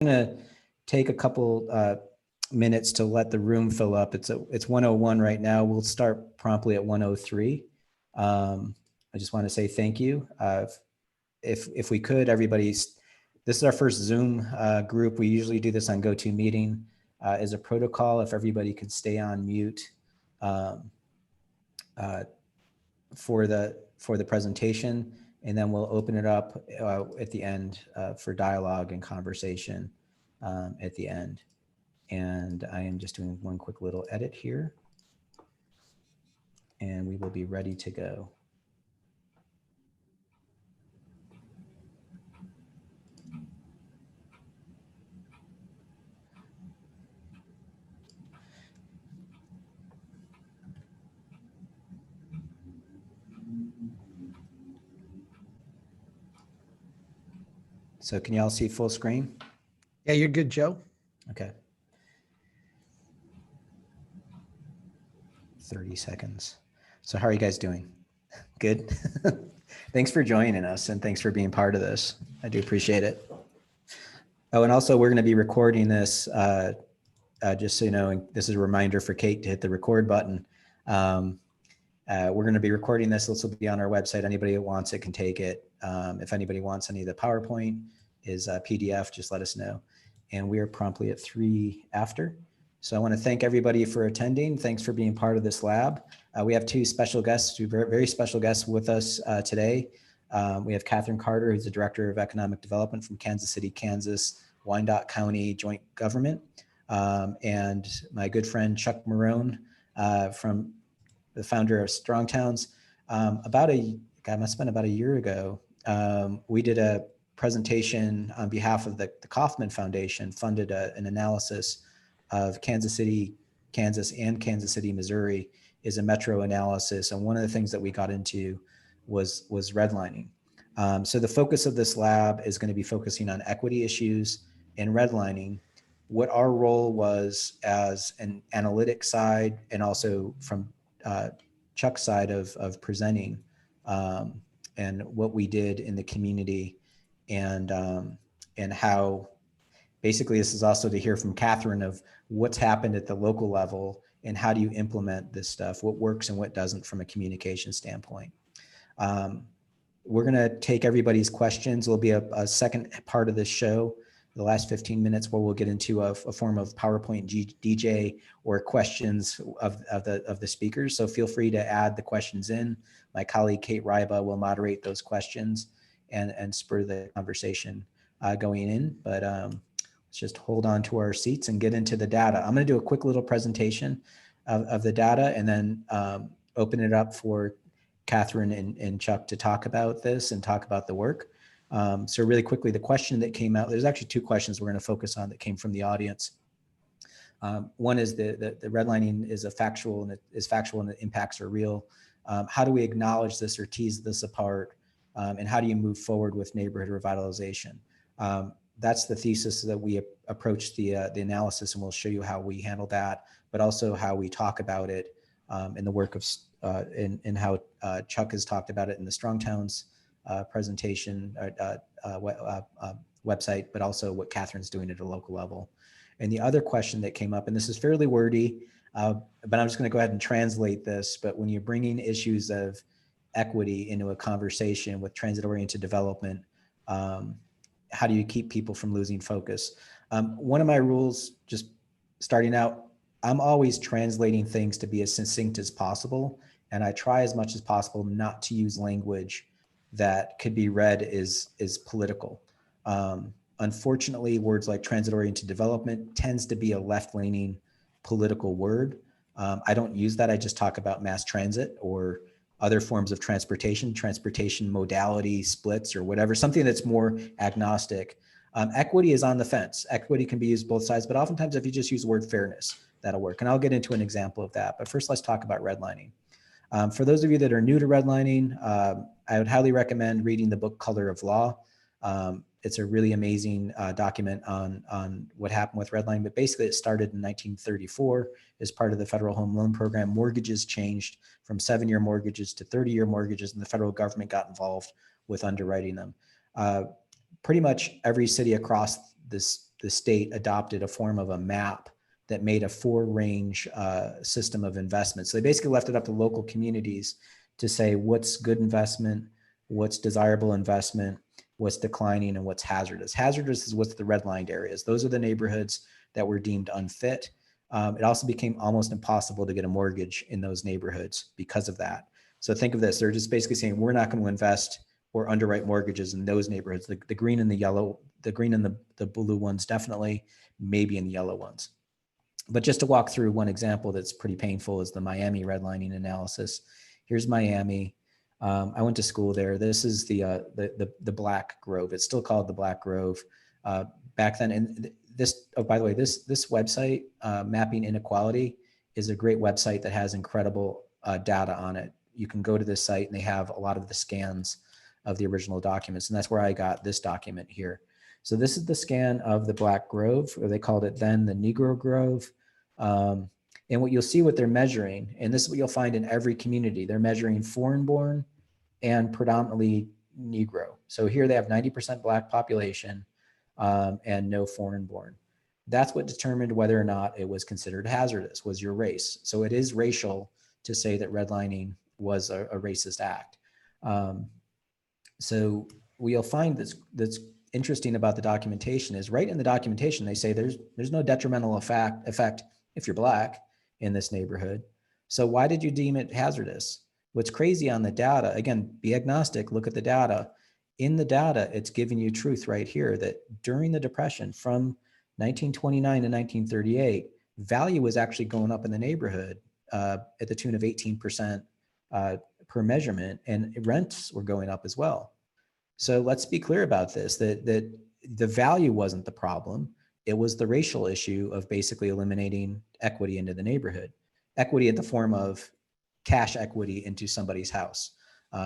going to take a couple minutes to let the room fill up. It's 1:01 right now. We'll start promptly at 1:03. I just want to say thank you. If we could, everybody's, this is our first Zoom group. We usually do this on GoToMeeting as a protocol. If everybody could stay on mute for the presentation, and then we'll open it up at the end for dialogue and conversation at the end. And I am just doing one quick little edit here, and we will be ready to go. So can y'all see full screen? Yeah, you're good, Joe. Okay. 30 seconds. So how are you guys doing? Good? Thanks for joining us, and thanks for being part of this. I do appreciate it. Oh, and also we're going to be recording this, just so you know, and this is a reminder for Kate to hit the record button. We're going to be recording this. This will be on our website. Anybody that wants it can take it. If anybody wants any of the PowerPoint is PDF, just let us know. And we are promptly at 3 after. So I want to thank everybody for attending. Thanks for being part of this lab. We have two special guests, two very special guests with us today. We have Catherine Carter, who's the Director of Economic Development from Kansas City, Kansas, Wyandotte County Joint Government. And my good friend Chuck Marone, from the founder of Strong Towns. Must have been about a year ago, we did a presentation on behalf of the Kauffman Foundation, funded an analysis of Kansas City, Kansas, and Kansas City, Missouri, is a metro analysis. And one of the things that we got into was redlining. So the focus of this lab is going to be focusing on equity issues and redlining, what our role was as an analytic side, and also from Chuck's side of presenting, and what we did in the community, and how basically this is also to hear from Catherine of what's happened at the local level and how do you implement this stuff, what works and what doesn't from a communication standpoint. We're going to take everybody's questions. There'll be a second part of this show, the last 15 minutes, where we'll get into a form of PowerPoint DJ or questions of the speakers. So feel free to add the questions in. My colleague Kate Ryba will moderate those questions and spur the conversation going in. But let's just hold on to our seats and get into the data. I'm going to do a quick little presentation of the data, and then open it up for Catherine and Chuck to talk about this and talk about the work. So really quickly, the question that came out, there's actually two questions we're going to focus on that came from the audience. One is the redlining is factual and the impacts are real. How do we acknowledge this or tease this apart? And how do you move forward with neighborhood revitalization? That's the thesis that we approach the analysis, and we'll show you how we handle that, but also how we talk about it in the work of, and how Chuck has talked about it in the Strong Towns presentation website, but also what Catherine's doing at a local level. And the other question that came up, and this is fairly wordy, but I'm just going to go ahead and translate this. But when you're bringing issues of equity into a conversation with transit-oriented development, how do you keep people from losing focus? One of my rules, just starting out, I'm always translating things to be as succinct as possible. And I try as much as possible not to use language that could be read as political. Unfortunately, words like transit-oriented development tends to be a left-leaning political word. I don't use that. I just talk about mass transit or other forms of transportation modality splits or whatever, something that's more agnostic. Equity is on the fence. Equity can be used both sides, but oftentimes if you just use the word fairness, that'll work. And I'll get into an example of that. But first, let's talk about redlining. For those of you that are new to redlining, I would highly recommend reading the book Color of Law. It's a really amazing document on what happened with redlining, but basically it started in 1934 as part of the federal home loan program. Mortgages changed from 7-year mortgages to 30-year mortgages, and the federal government got involved with underwriting them. Pretty much every city across this the state adopted a form of a map that made a 4-range system of investment. So they basically left it up to local communities to say what's good investment, what's desirable investment, what's declining, and what's hazardous. Hazardous is what's the redlined areas. Those are the neighborhoods that were deemed unfit. It also became almost impossible to get a mortgage in those neighborhoods because of that. So think of this, they're just basically saying, we're not going to invest or underwrite mortgages in those neighborhoods. The green and the yellow, the green and the blue ones definitely, maybe in the yellow ones. But just to walk through one example that's pretty painful is the Miami redlining analysis. Here's Miami. I went to school there. This is the Black Grove. It's still called the Black Grove. Back then, and this, oh, by the way, this website, Mapping Inequality, is a great website that has incredible data on it. You can go to this site and they have a lot of the scans of the original documents. And that's where I got this document here. So this is the scan of the Black Grove, or they called it then the Negro Grove. And what you'll see what they're measuring, and this is what you'll find in every community, they're measuring foreign-born and predominantly Negro. So here they have 90% Black population and no foreign-born. That's what determined whether or not it was considered hazardous, was your race. So it is racial to say that redlining was a racist act. So what you'll find that's interesting about the documentation is right in the documentation, they say there's no detrimental effect if you're Black in this neighborhood. So why did you deem it hazardous? What's crazy on the data, again, be agnostic, look at the data. In the data, it's giving you truth right here that during the Depression from 1929 to 1938, value was actually going up in the neighborhood at the tune of 18% per measurement, and rents were going up as well. So let's be clear about this, that the value wasn't the problem. It was the racial issue of basically eliminating equity into the neighborhood. Equity in the form of cash equity into somebody's house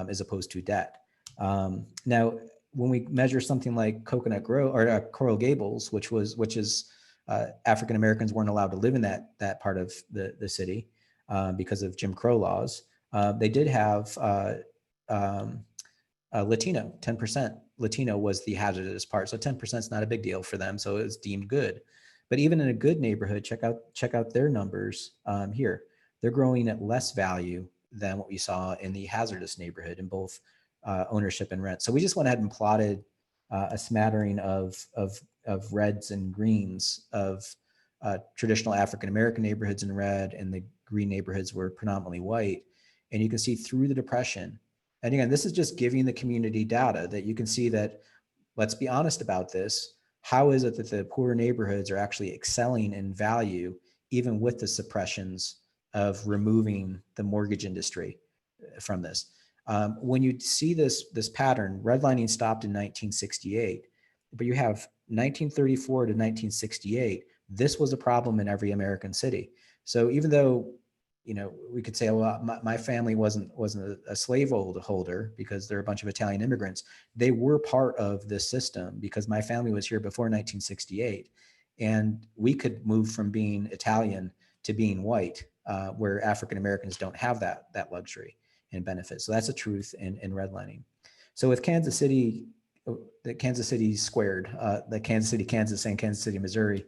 as opposed to debt. Now, when we measure something like Coconut Grove or Coral Gables, which is African Americans weren't allowed to live in that part of the city because of Jim Crow laws. They did have Latino, 10%. Latino was the hazardous part. So 10% is not a big deal for them. So it's deemed good. But even in a good neighborhood, check out their numbers here. They're growing at less value than what we saw in the hazardous neighborhood in both ownership and rent. So we just went ahead and plotted a smattering of reds and greens of traditional African-American neighborhoods in red, and the green neighborhoods were predominantly white. And you can see through the Depression, and again, this is just giving the community data that you can see that, let's be honest about this, how is it that the poorer neighborhoods are actually excelling in value, even with the suppressions of removing the mortgage industry from this? When you see this pattern, redlining stopped in 1968, but you have 1934 to 1968, this was a problem in every American city. So even though, you know, we could say, well, my family wasn't a slave holder because they're a bunch of Italian immigrants. They were part of this system because my family was here before 1968. And we could move from being Italian to being white, where African Americans don't have that luxury and benefit. So that's a truth in redlining. So with Kansas City, the Kansas City squared, the Kansas City, Kansas, and Kansas City, Missouri.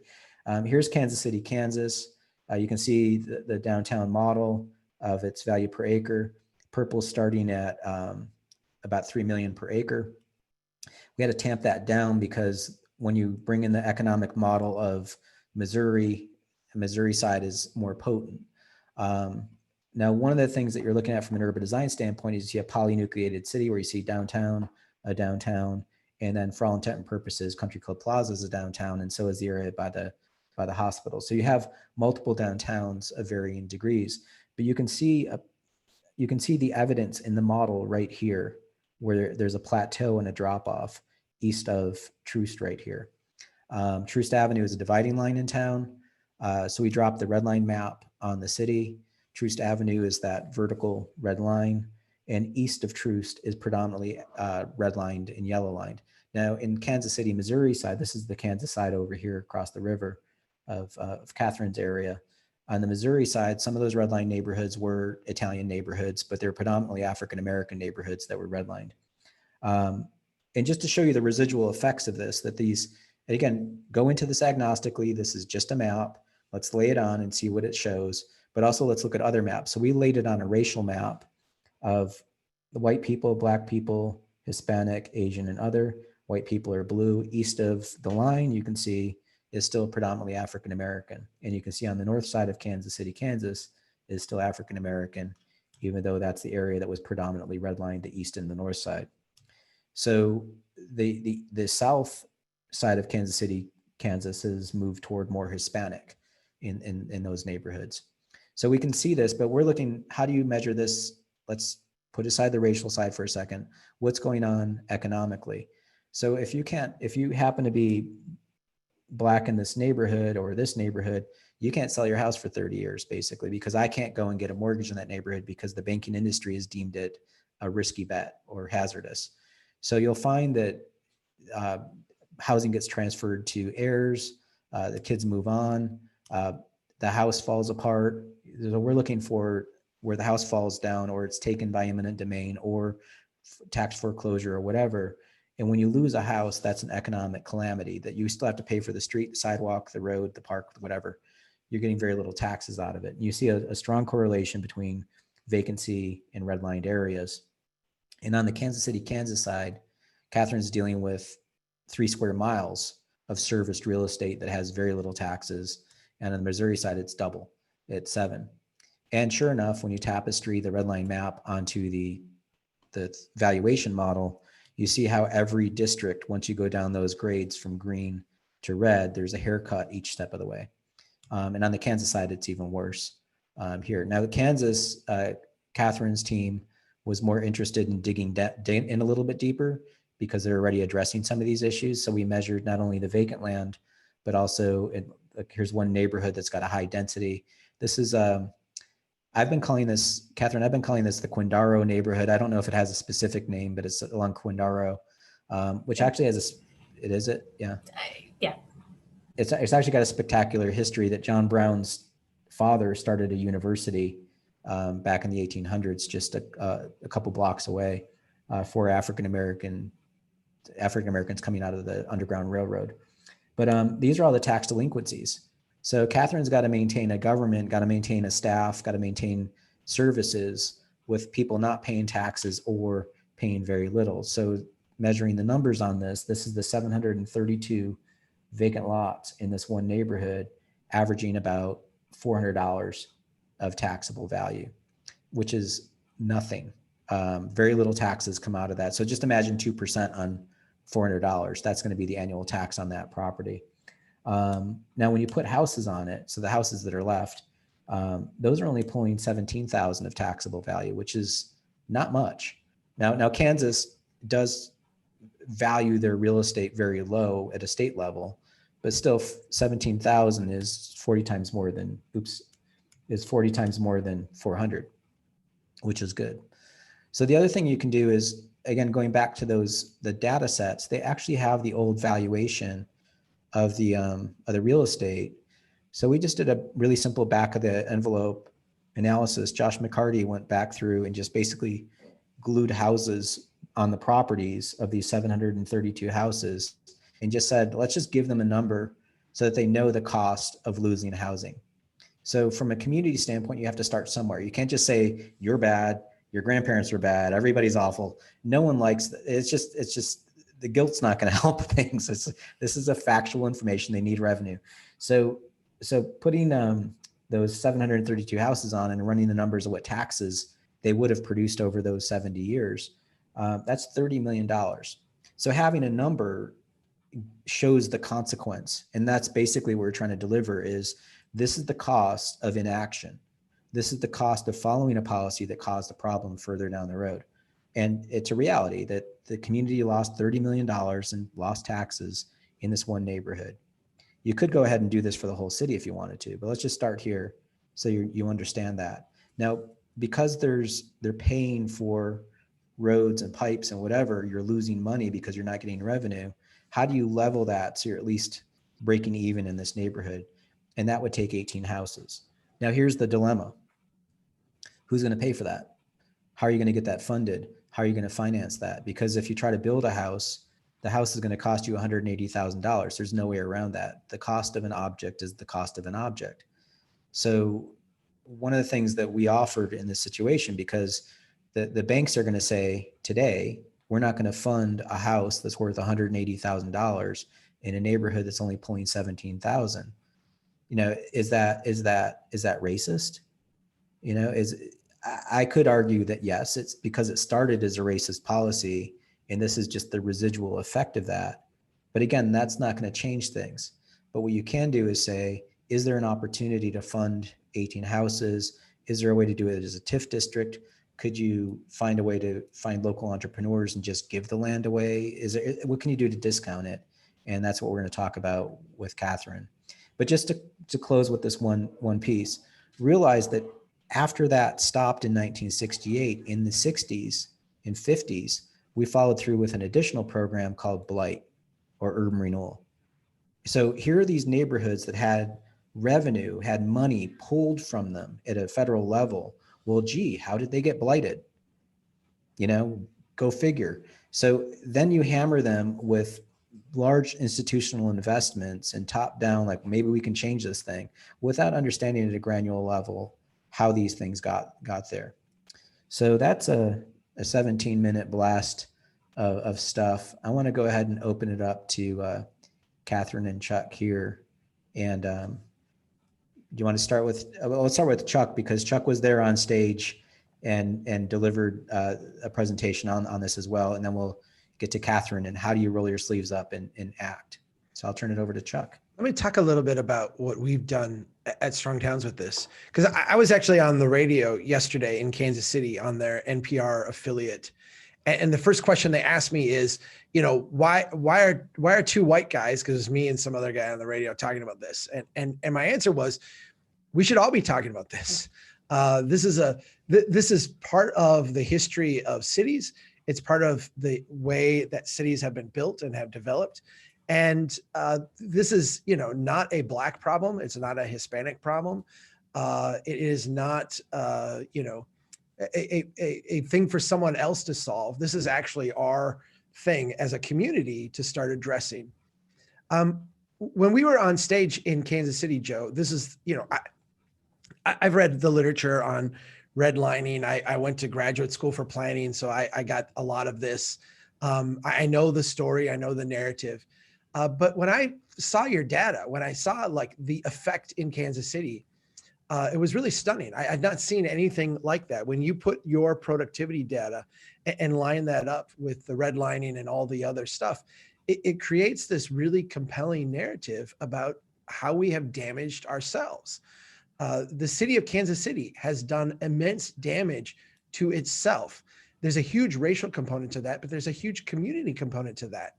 Here's Kansas City, Kansas. You can see the downtown model of its value per acre. Purple starting at about 3 million per acre. We had to tamp that down because when you bring in the economic model of Missouri, the Missouri side is more potent. Now, one of the things that you're looking at from an urban design standpoint is you have polynucleated city where you see downtown, a downtown, and then for all intent and purposes, Country Club Plaza is a downtown, and so is the area by the hospital. So you have multiple downtowns of varying degrees, but you can see the evidence in the model right here, where there's a plateau and a drop off east of Troost right here. Troost Avenue is a dividing line in town. So we dropped the red line map on the city. Troost Avenue is that vertical red line, and east of Troost is predominantly redlined and yellow lined. Now in Kansas City, Missouri side, this is the Kansas side over here across the river of Catherine's area. On the Missouri side, some of those redlined neighborhoods were Italian neighborhoods, but they're predominantly African-American neighborhoods that were redlined. And just to show you the residual effects of this, that these And again, go into this agnostically. This is just a map. Let's lay it on and see what it shows. But also let's look at other maps. So we laid it on a racial map of the white people, black people, Hispanic, Asian, and other. White people are blue. East of the line, you can see, is still predominantly African American. And you can see on the north side of Kansas City, Kansas, is still African American, even though that's the area that was predominantly redlined, the east and the north side. So the south side of Kansas City, Kansas, has moved toward more Hispanic in those neighborhoods. So we can see this, but we're looking, how do you measure this? Let's put aside the racial side for a second. What's going on economically? So if you happen to be Black in this neighborhood or this neighborhood, you can't sell your house for 30 years, basically, because I can't go and get a mortgage in that neighborhood because the banking industry has deemed it a risky bet or hazardous. So you'll find that uh, housing gets transferred to heirs, the kids move on, the house falls apart. So we're looking for where the house falls down or it's taken by eminent domain or tax foreclosure or whatever. And when you lose a house, that's an economic calamity that you still have to pay for the street, the sidewalk, the road, the park, whatever. You're getting very little taxes out of it. And you see a strong correlation between vacancy and redlined areas. And on the Kansas City, Kansas side, Catherine's dealing with 3 square miles of serviced real estate that has very little taxes. And on the Missouri side, it's double, it's 7. And sure enough, when you tapestry the redline map onto the valuation model, you see how every district, once you go down those grades from green to red, there's a haircut each step of the way. And on the Kansas side, it's even worse here. Now, Kansas, Catherine's team was more interested in digging in a little bit deeper because they're already addressing some of these issues. So we measured not only the vacant land, but also here's one neighborhood that's got a high density. This is, I've been calling this, Catherine, I've been calling this the Quindaro neighborhood. I don't know if it has a specific name, but it's along Quindaro, which actually has yeah. Yeah. It's actually got a spectacular history that John Brown's father started a university back in the 1800s, just a couple blocks away for African Americans coming out of the Underground Railroad. But these are all the tax delinquencies. So Catherine's got to maintain a government, got to maintain a staff, got to maintain services with people not paying taxes or paying very little. So measuring the numbers on this is the 732 vacant lots in this one neighborhood, averaging about $400 of taxable value, which is nothing. Very little taxes come out of that. So just imagine 2% on $400. That's going to be the annual tax on that property. Now, when you put houses on it, so the houses that are left, those are only pulling 17,000 of taxable value, which is not much. Now Kansas does value their real estate very low at a state level, but still 17,000 is 40 times more than 400, which is good. So the other thing you can do is, again, going back to the data sets, they actually have the old valuation of the real estate. So we just did a really simple back of the envelope analysis. Josh McCarty went back through and just basically glued houses on the properties of these 732 houses and just said, let's just give them a number so that they know the cost of losing housing. So from a community standpoint, you have to start somewhere. You can't just say you're bad, your grandparents are bad, everybody's awful. No one likes that. It's just the guilt's not going to help things. This is a factual information. They need revenue. So putting those 732 houses on and running the numbers of what taxes they would have produced over those 70 years, that's $30 million. So having a number shows the consequence. And that's basically what we're trying to deliver is this is the cost of inaction. This is the cost of following a policy that caused a problem further down the road. And it's a reality that the community lost $30 million and lost taxes in this one neighborhood. You could go ahead and do this for the whole city if you wanted to, but let's just start here so you understand that. Now, because they're paying for roads and pipes and whatever, you're losing money because you're not getting revenue. How do you level that so you're at least breaking even in this neighborhood? And that would take 18 houses. Now, here's the dilemma. Who's going to pay for that? How are you going to get that funded? How are you going to finance that? Because if you try to build a house the house is going to cost you $180,000. There's no way around that. The cost of an object is the cost of an object. So one of the things that we offered in this situation, because the banks are going to say today, we're not going to fund a house that's worth $180,000 in a neighborhood that's only pulling 17,000. You know, is that racist? You know, I could argue that yes, it's because it started as a racist policy, and this is just the residual effect of that. But again, that's not going to change things. But what you can do is say, is there an opportunity to fund 18 houses? Is there a way to do it as a TIF district? Could you find a way to find local entrepreneurs and just give the land away? What can you do to discount it? And that's what we're going to talk about with Catherine. But just to close with this one piece, realize that after that stopped in 1968, in the 60s and 50s, we followed through with an additional program called Blight or Urban Renewal. So here are these neighborhoods that had revenue, had money pulled from them at a federal level. Well, gee, how did they get blighted? You know, go figure. So then you hammer them with large institutional investments and top down, like maybe we can change this thing, without understanding at a granular level how these things got there. So that's a 17-minute blast of stuff. I want to go ahead and open it up to Catherine and Chuck here. And do you want to start with, let's start with Chuck, because Chuck was there on stage and delivered a presentation on this as well. And then we'll get to Catherine and how do you roll your sleeves up and act. So I'll turn it over to Chuck. Let me talk a little bit about what we've done at Strong Towns with this, because I was actually on the radio yesterday in Kansas City on their NPR affiliate. And the first question they asked me is, you know, why are two white guys, because it's me and some other guy on the radio talking about this. And my answer was, we should all be talking about this. This is part of the history of cities. It's part of the way that cities have been built and have developed. And this is, you know, not a Black problem. It's not a Hispanic problem. It is not, you know, a thing for someone else to solve. This is actually our thing as a community to start addressing. When we were on stage in Kansas City, Joe, this is, you know, I've read the literature on redlining. I went to graduate school for planning, so I got a lot of this. I know the story, I know the narrative. But when I saw your data, when I saw like the effect in Kansas City, it was really stunning. I had not seen anything like that. When you put your productivity data and line that up with the redlining and all the other stuff, it creates this really compelling narrative about how we have damaged ourselves. The city of Kansas City has done immense damage to itself. There's a huge racial component to that, but there's a huge community component to that.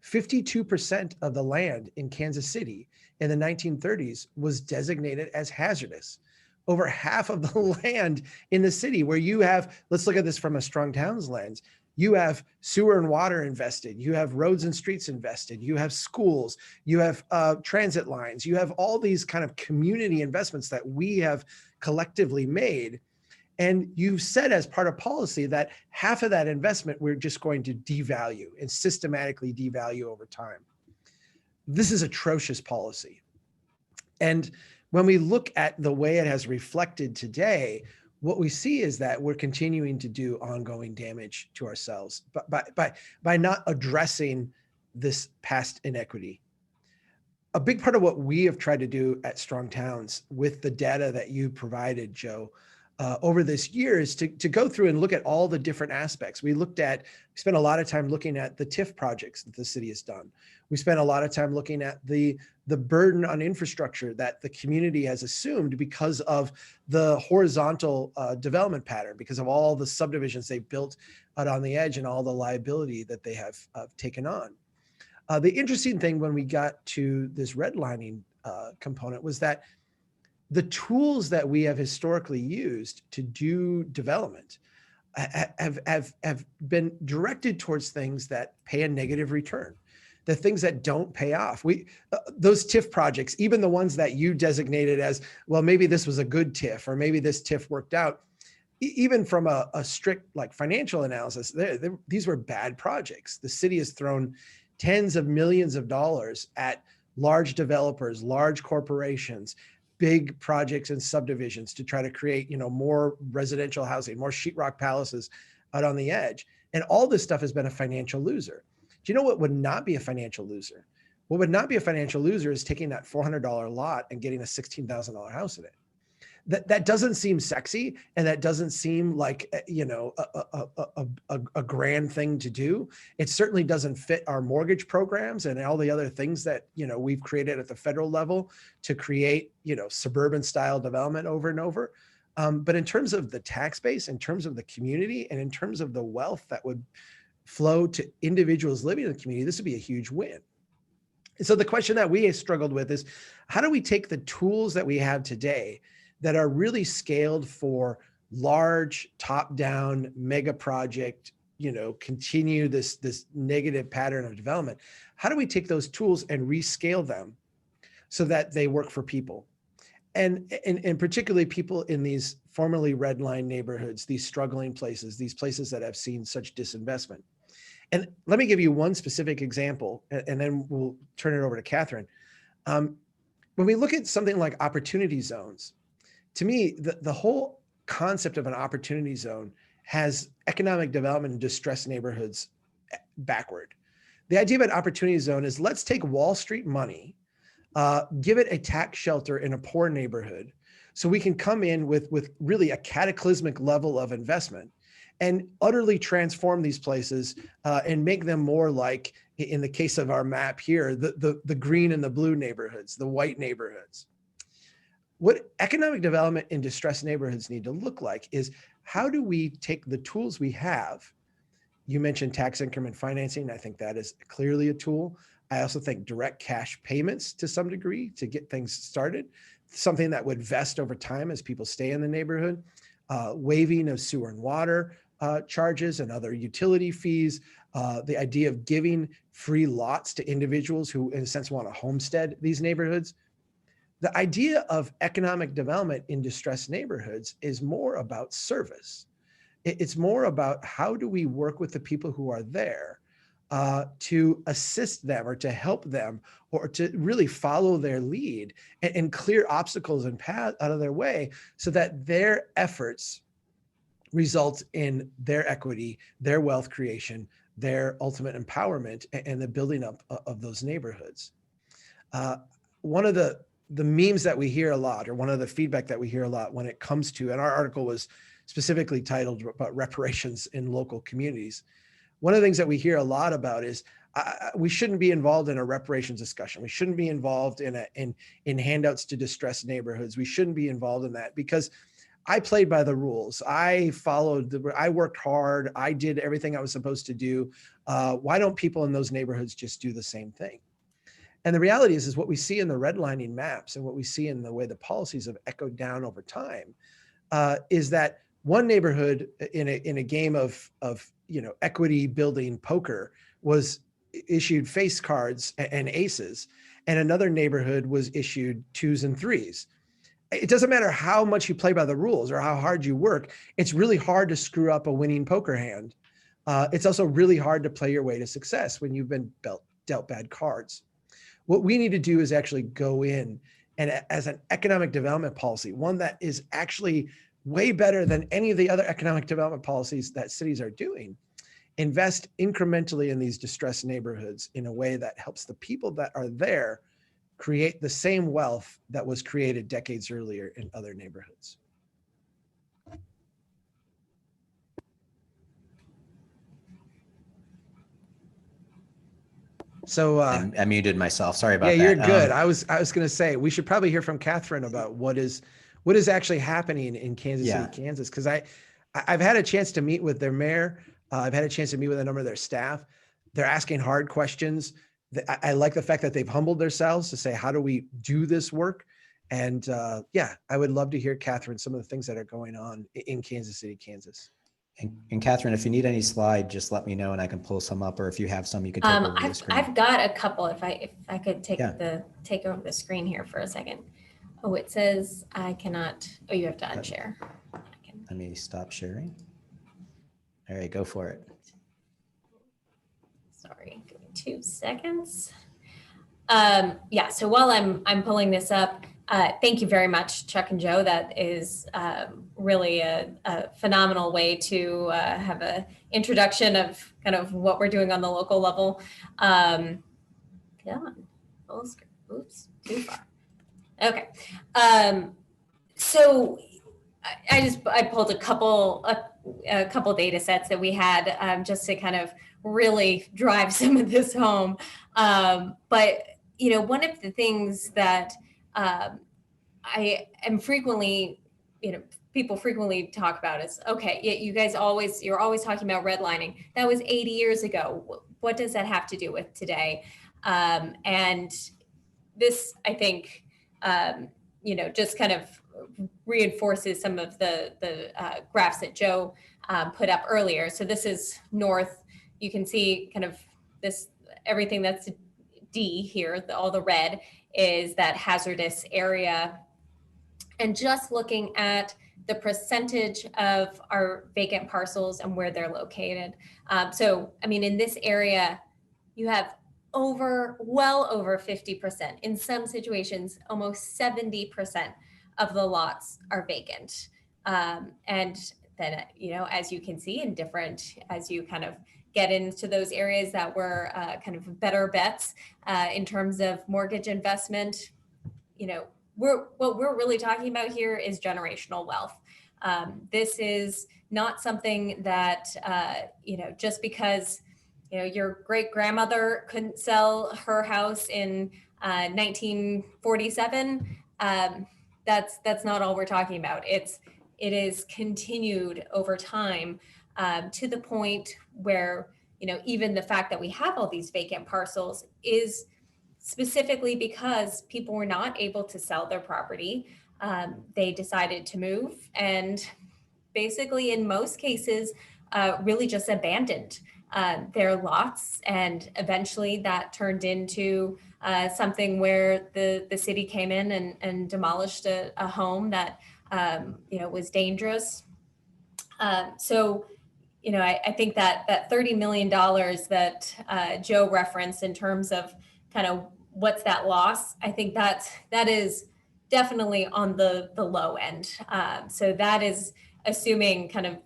52% of the land in Kansas City in the 1930s was designated as hazardous. Over half of the land in the city where you have, let's look at this from a Strong Towns lens, you have sewer and water invested, you have roads and streets invested, you have schools, you have transit lines, you have all these kind of community investments that we have collectively made. And you've said as part of policy that half of that investment we're just going to devalue and systematically devalue over time. This is atrocious policy. And when we look at the way it has reflected today, what we see is that we're continuing to do ongoing damage to ourselves by not addressing this past inequity. A big part of what we have tried to do at Strong Towns with the data that you provided, Joe, over this year is to go through and look at all the different aspects. We spent a lot of time looking at the TIF projects that the city has done. We spent a lot of time looking at the burden on infrastructure that the community has assumed because of the horizontal development pattern, because of all the subdivisions they built out on the edge and all the liability that they have taken on. The interesting thing when we got to this redlining component was that the tools that we have historically used to do development have been directed towards things that pay a negative return, the things that don't pay off. Those TIF projects, even the ones that you designated as, well, maybe this was a good TIF or maybe this TIF worked out, even from a strict like financial analysis, these were bad projects. The city has thrown tens of millions of dollars at large developers, large corporations, big projects and subdivisions to try to create, more residential housing, more sheetrock palaces out on the edge. And all this stuff has been a financial loser. Do you know what would not be a financial loser? What would not be a financial loser is taking that $400 lot and getting a $16,000 house in it. That doesn't seem sexy, and that doesn't seem like a grand thing to do. It certainly doesn't fit our mortgage programs and all the other things that we've created at the federal level to create suburban style development over and over. But in terms of the tax base, in terms of the community, and in terms of the wealth that would flow to individuals living in the community, this would be a huge win. And so the question that we struggled with is, how do we take the tools that we have today that are really scaled for large top-down mega project, continue this negative pattern of development? How do we take those tools and rescale them so that they work for people? And particularly people in these formerly redline neighborhoods, these struggling places, these places that have seen such disinvestment. And let me give you one specific example, and then we'll turn it over to Catherine. When we look at something like opportunity zones, to me, the whole concept of an opportunity zone has economic development in distressed neighborhoods backward. The idea of an opportunity zone is, let's take Wall Street money, give it a tax shelter in a poor neighborhood, so we can come in with really a cataclysmic level of investment and utterly transform these places and make them more like, in the case of our map here, the green and the blue neighborhoods, the white neighborhoods. What economic development in distressed neighborhoods need to look like is, how do we take the tools we have? You mentioned tax increment financing. I think that is clearly a tool. I also think direct cash payments to some degree to get things started, something that would vest over time as people stay in the neighborhood, waiving of sewer and water charges and other utility fees, the idea of giving free lots to individuals who, in a sense, want to homestead these neighborhoods. The idea of economic development in distressed neighborhoods is more about service. It's more about, how do we work with the people who are there to assist them or to help them, or to really follow their lead and clear obstacles and paths out of their way, so that their efforts result in their equity, their wealth creation, their ultimate empowerment, and the building up of those neighborhoods. One of the memes that we hear a lot, or one of the feedback that we hear a lot when it comes to, and our article was specifically titled about reparations in local communities. One of the things that we hear a lot about is, we shouldn't be involved in a reparations discussion. We shouldn't be involved in handouts to distressed neighborhoods. We shouldn't be involved in that, because I played by the rules. I worked hard. I did everything I was supposed to do. Why don't people in those neighborhoods just do the same thing? And the reality is what we see in the redlining maps and what we see in the way the policies have echoed down over time, is that one neighborhood in a game of equity building poker was issued face cards and aces, and another neighborhood was issued 2s and 3s. It doesn't matter how much you play by the rules or how hard you work. It's really hard to screw up a winning poker hand. It's also really hard to play your way to success when you've been dealt bad cards. What we need to do is actually go in and, as an economic development policy, one that is actually way better than any of the other economic development policies that cities are doing, invest incrementally in these distressed neighborhoods in a way that helps the people that are there create the same wealth that was created decades earlier in other neighborhoods. So I muted myself. Sorry about that. Yeah, you're good. I was going to say, we should probably hear from Catherine about what is actually happening in Kansas City, Kansas, because I've had a chance to meet with their mayor. I've had a chance to meet with a number of their staff. They're asking hard questions. I like the fact that they've humbled themselves to say, how do we do this work? And I would love to hear, Catherine, some of the things that are going on in Kansas City, Kansas. And Catherine, if you need any slide, just let me know and I can pull some up, or if you have some, you could take over the screen. I've got a couple. If I could take over the screen here for a second. Oh, it says I cannot. Oh, you have to unshare. let me stop sharing. All right, go for it. Sorry, give me 2 seconds. Yeah, so while I'm pulling this up, thank you very much, Chuck and Joe. That is really a phenomenal way to have an introduction of kind of what we're doing on the local level. Come on, full screen. Oops, too far. Okay. So I pulled a couple data sets that we had just to kind of really drive some of this home. But one of the things that I am frequently, people frequently talk about is, okay, you're always talking about redlining. That was 80 years ago. What does that have to do with today? And this, I think, just kind of reinforces some of the graphs that Joe put up earlier. So this is north. You can see kind of this, everything that's D here, all the red is that hazardous area. And just looking at the percentage of our vacant parcels and where they're located. So, I mean, in this area, you have well over 50%. In some situations, almost 70% of the lots are vacant. And then, as you can see as you kind of get into those areas that were kind of better bets in terms of mortgage investment, what we're really talking about here is generational wealth. This is not something that, just because, your great grandmother couldn't sell her house in 1947. That's not all we're talking about. It is continued over time to the point where, even the fact that we have all these vacant parcels is specifically because people were not able to sell their property. They decided to move and basically in most cases really just abandoned their lots, and eventually that turned into something where the city came in and demolished a home that was dangerous. So I think that $30 million that Joe referenced in terms of kind of what's that loss, I think that is definitely on the low end. So that is assuming kind of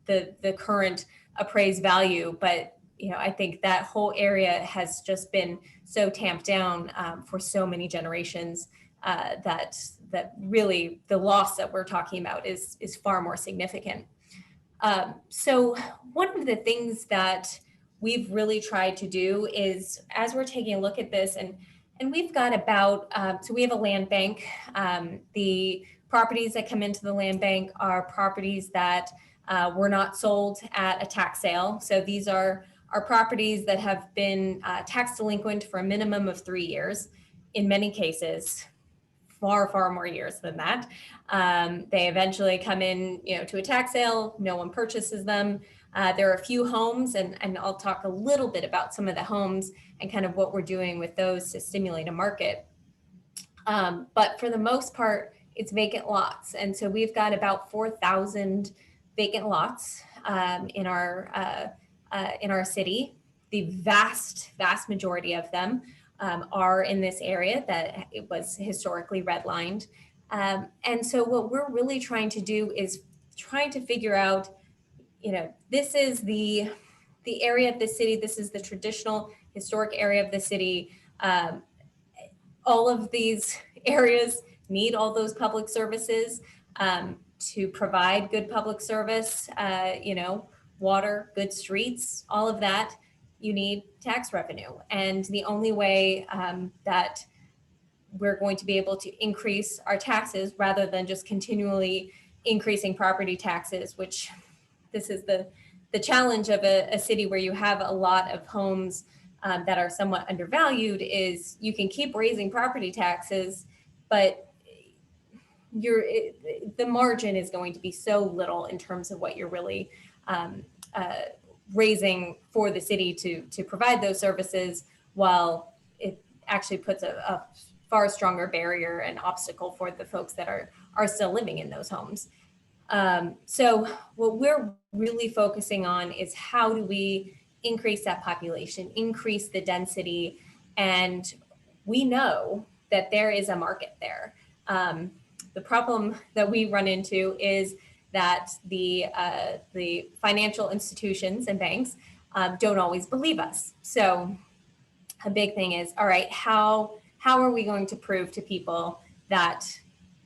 the current appraised value, but I think that whole area has just been so tamped down for so many generations that really the loss that we're talking about is far more significant. So one of the things that we've really tried to do is, as we're taking a look at this, and we've got about, so we have a land bank. The properties that come into the land bank are properties that were not sold at a tax sale. So these are properties that have been tax delinquent for a minimum of 3 years. In many cases, far more years than that. They eventually come in, to a tax sale. No one purchases them. There are a few homes, and I'll talk a little bit about some of the homes and kind of what we're doing with those to stimulate a market. But for the most part, it's vacant lots. And so we've got about 4,000 vacant lots in our city. The vast majority of them are in this area that it was historically redlined. And so what we're really trying to do is trying to figure out, this is the area of the city. This is the traditional historic area of the city. All of these areas need all those public services to provide good public service, water, good streets, all of that. You need tax revenue. And the only way that we're going to be able to increase our taxes rather than just continually increasing property taxes, which this is the challenge of a city where you have a lot of homes that are somewhat undervalued, is you can keep raising property taxes, but the margin is going to be so little in terms of what you're really raising for the city to provide those services, while it actually puts a far stronger barrier and obstacle for the folks that are still living in those homes. So what we're really focusing on is how do we increase that population, increase the density, and we know that there is a market there. The problem that we run into is that the financial institutions and banks don't always believe us. So a big thing is, all right, how are we going to prove to people that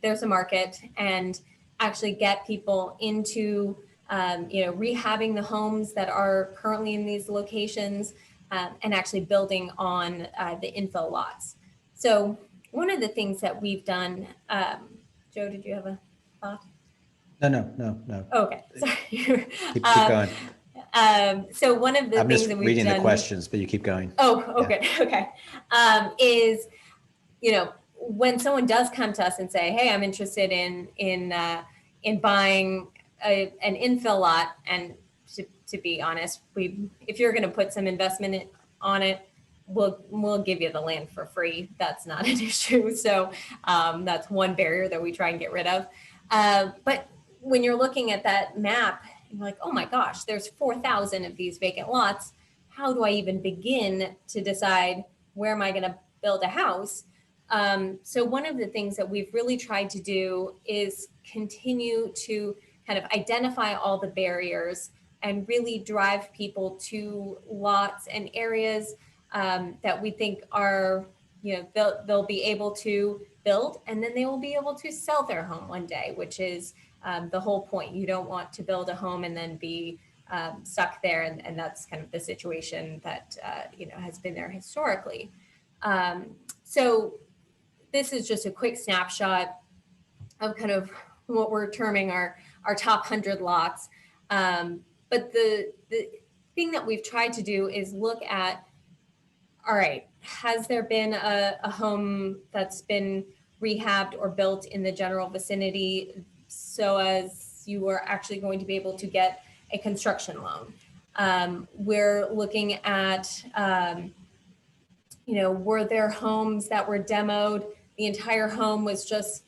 there's a market and actually get people into rehabbing the homes that are currently in these locations, and actually building on the infill lots. So one of the things that we've done, Joe, did you have a thought? No. Okay, sorry. Keep going. So one of the I'm things just that we've reading done, the questions, but you keep going. Oh, okay, okay. Is, when someone does come to us and say, "Hey, I'm interested in buying an infill lot," and to be honest, if you're going to put some investment on it, we'll give you the land for free. That's not an issue. So that's one barrier that we try and get rid of. But when you're looking at that map, you're like, oh my gosh, there's 4,000 of these vacant lots. How do I even begin to decide where am I going to build a house? So one of the things that we've really tried to do is continue to kind of identify all the barriers and really drive people to lots and areas that we think are, they'll be able to build, and then they will be able to sell their home one day, which is the whole point. You don't want to build a home and then be stuck there, and that's kind of the situation that has been there historically. So this is just a quick snapshot of kind of what we're terming our top 100 lots. But the thing that we've tried to do is look at, all right, has there been a home that's been rehabbed or built in the general vicinity so as you are actually going to be able to get a construction loan? We're looking at, were there homes that were demoed? The entire home was just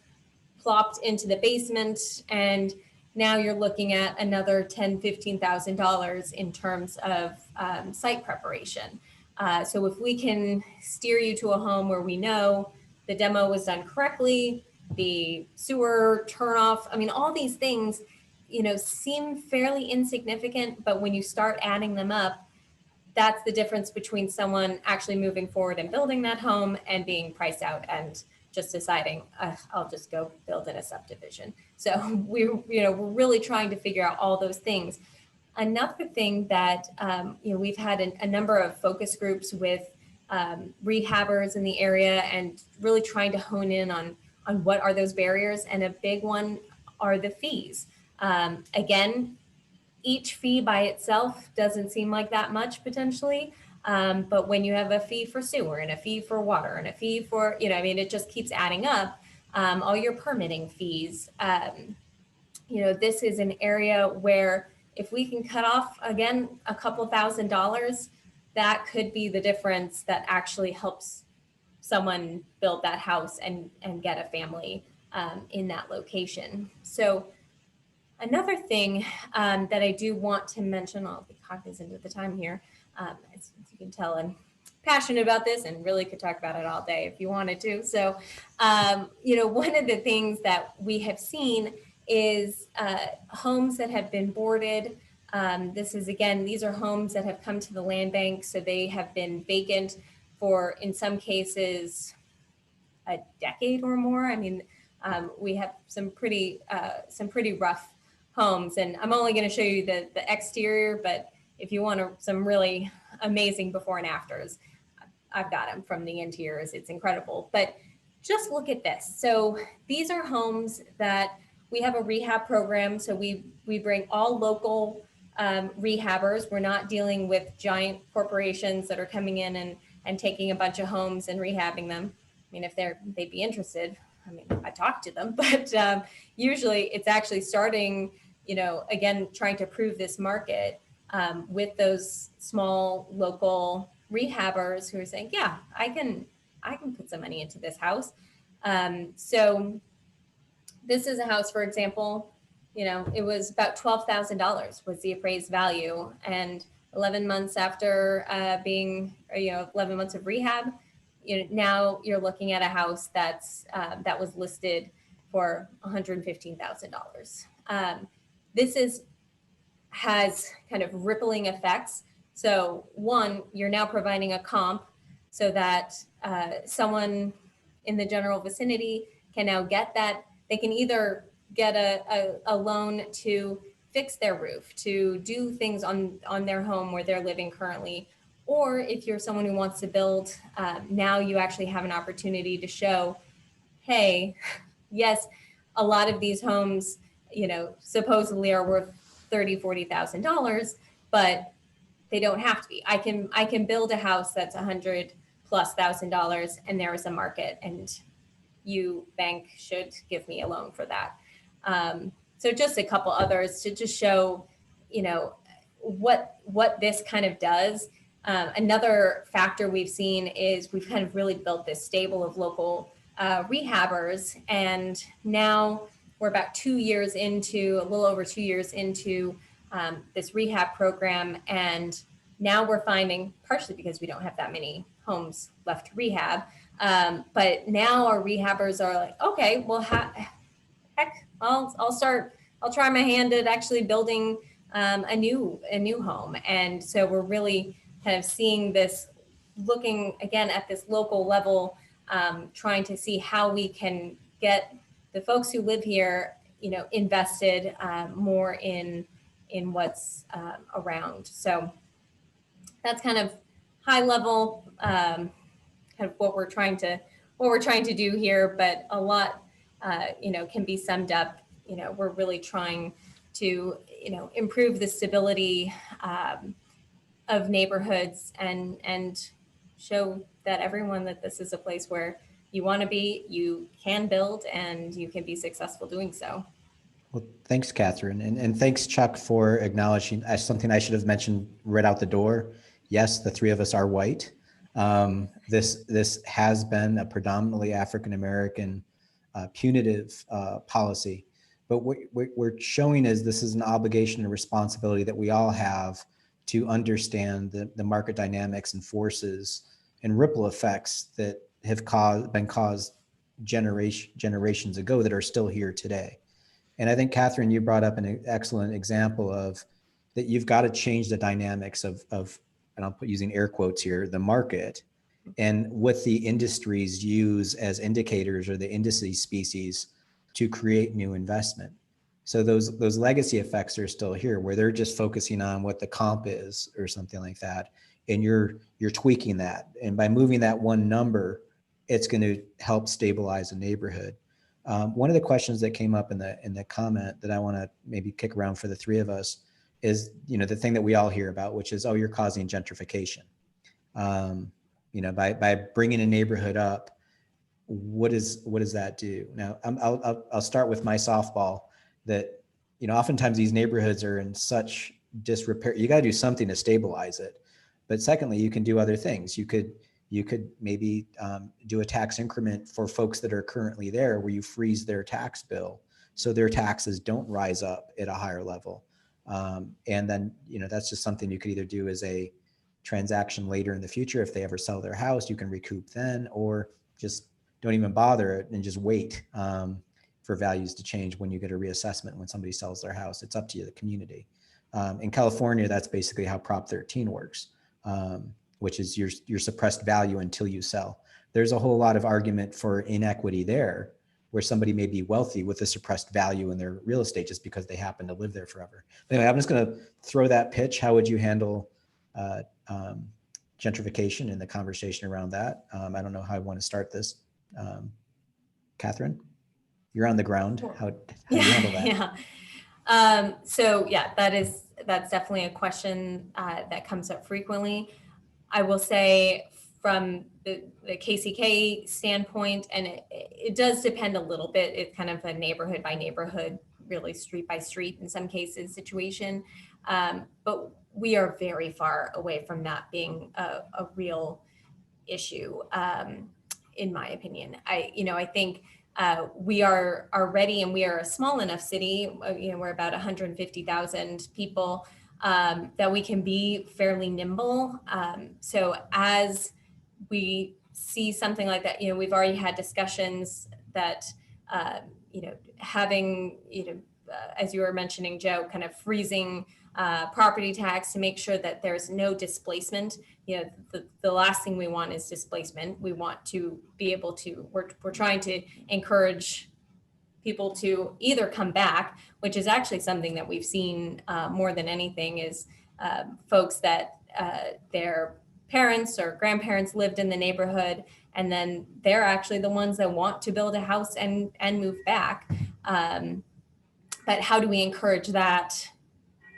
plopped into the basement, and now you're looking at another $10,000, $15,000 in terms of site preparation. So if we can steer you to a home where we know the demo was done correctly, the sewer turnoff, I mean, all these things, seem fairly insignificant, but when you start adding them up, that's the difference between someone actually moving forward and building that home and being priced out and just deciding, I'll just go build in a subdivision. So we're really trying to figure out all those things. Another thing that we've had a number of focus groups with rehabbers in the area and really trying to hone in on what are those barriers. And a big one are the fees. Again, each fee by itself doesn't seem like that much potentially. But when you have a fee for sewer and a fee for water and a fee for, it just keeps adding up. All your permitting fees. This is an area where if we can cut off, again, a couple $1,000s, that could be the difference that actually helps someone build that house and get a family in that location. So another thing that I do want to mention, I'll be cognizant of the time here. As you can tell, I'm passionate about this and really could talk about it all day if you wanted to. So, one of the things that we have seen is homes that have been boarded. These are homes that have come to the land bank, so they have been vacant for, in some cases, a decade or more. I mean, we have some pretty rough homes, and I'm only going to show you the exterior, but if you want some really amazing before and afters, I've got them from the interiors. It's incredible. But just look at this. So these are homes that we have a rehab program. So we bring all local rehabbers. We're not dealing with giant corporations that are coming in and taking a bunch of homes and rehabbing them. I mean, if they'd be interested, I talked to them, but usually it's actually starting, again, trying to prove this market with those small local rehabbers who are saying, yeah, I can put some money into this house. So this is a house, for example, it was about $12,000 was the appraised value. And 11 months after being, 11 months of rehab, now you're looking at a house that was listed for $115,000. This has kind of rippling effects. So one, you're now providing a comp so that someone in the general vicinity can now get that. They can either get a loan to fix their roof, to do things on their home where they're living currently. Or if you're someone who wants to build, now you actually have an opportunity to show, hey, yes, a lot of these homes, supposedly are worth $30,000-$40,000, but they don't have to be. I can build a house that's $100,000+ and there is a market, and you, bank, should give me a loan for that. So just a couple others to just show, what this kind of does. Another factor we've seen is we've kind of really built this stable of local rehabbers, and now we're about 2 years into, a little over 2 years into this rehab program, and now we're finding, partially because we don't have that many homes left to rehab, but now our rehabbers are like, okay, well, heck, I'll try my hand at actually building a new home. And so we're really kind of seeing this, looking again at this local level, trying to see how we can get the folks who live here, invested more in what's around. So that's kind of high level, kind of what we're trying to do here, but a lot, can be summed up. We're really trying to, improve the stability of neighborhoods and show that everyone that this is a place where you want to be, you can build, and you can be successful doing so. Well, thanks, Catherine. And thanks, Chuck, for acknowledging something I should have mentioned right out the door. Yes, the three of us are white. This has been a predominantly African-American punitive policy. But what we're showing is this is an obligation and responsibility that we all have to understand the market dynamics and forces and ripple effects that have been caused generations ago that are still here today. And I think, Catherine, you brought up an excellent example of that you've got to change the dynamics of and I'll put using air quotes here, the market, and what the industries use as indicators or the indices species to create new investment. So those legacy effects are still here, where they're just focusing on what the comp is or something like that, and you're tweaking that, and by moving that one number, it's going to help stabilize a neighborhood. One of the questions that came up in the comment that I want to maybe kick around for the three of us is, the thing that we all hear about, which is, oh, you're causing gentrification. By bringing a neighborhood up, what does that do? Now, I'll start with my softball that, oftentimes these neighborhoods are in such disrepair. You got to do something to stabilize it. But secondly, you can do other things. You could maybe do a tax increment for folks that are currently there, where you freeze their tax bill so their taxes don't rise up at a higher level. And then, that's just something you could either do as a transaction later in the future. If they ever sell their house, you can recoup then, or just don't even bother and just wait for values to change when you get a reassessment when somebody sells their house. It's up to you, the community. In California, that's basically how Prop 13 works, which is your suppressed value until you sell. There's a whole lot of argument for inequity there, where somebody may be wealthy with a suppressed value in their real estate just because they happen to live there forever. But anyway, I'm just going to throw that pitch. How would you handle gentrification and the conversation around that? I don't know how I want to start this. Catherine, you're on the ground. How do you handle that? Yeah. So yeah, that's definitely a question that comes up frequently. I will say from the KCK standpoint, and it does depend a little bit. It's kind of a neighborhood by neighborhood, really street by street in some cases situation. But we are very far away from that being a real issue, in my opinion. I think we are ready, and we are a small enough city, we're about 150,000 people, that we can be fairly nimble. So as we see something like that, we've already had discussions that, having, as you were mentioning, Joe, kind of freezing property tax to make sure that there's no displacement. The last thing we want is displacement. We want to be able to, we're trying to encourage people to either come back, which is actually something that we've seen more than anything, is folks that their parents or grandparents lived in the neighborhood, and then they're actually the ones that want to build a house and move back. But how do we encourage that,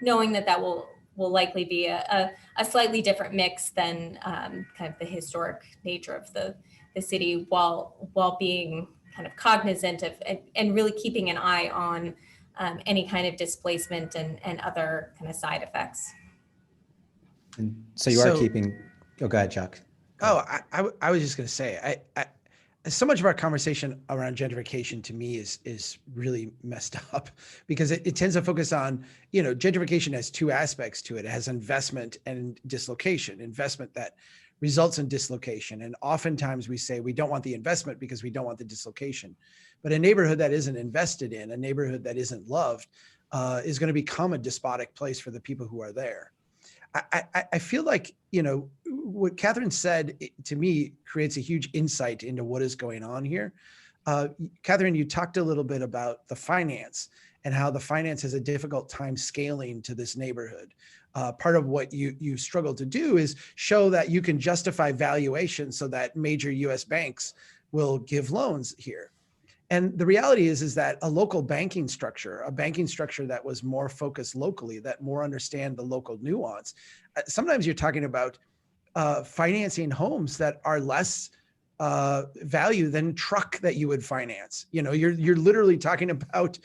knowing that will likely be a slightly different mix than kind of the historic nature of the city, while being kind of cognizant of and really keeping an eye on any kind of displacement and other kind of side effects. And so you are keeping, oh, go ahead, Chuck. Go ahead. I was just going to say, I so much of our conversation around gentrification to me is really messed up, because it tends to focus on, gentrification has two aspects to it. It has investment and dislocation. Investment that results in dislocation. And oftentimes we say we don't want the investment because we don't want the dislocation. But a neighborhood that isn't invested in, a neighborhood that isn't loved, is going to become a despotic place for the people who are there. I feel like, what Catherine said to me creates a huge insight into what is going on here. Catherine, you talked a little bit about the finance and how the finance has a difficult time scaling to this neighborhood. Part of what you struggle to do is show that you can justify valuation so that major US banks will give loans here. And the reality is that a local banking structure, a banking structure that was more focused locally, that more understand the local nuance. Sometimes you're talking about financing homes that are less value than truck that you would finance. You're literally talking about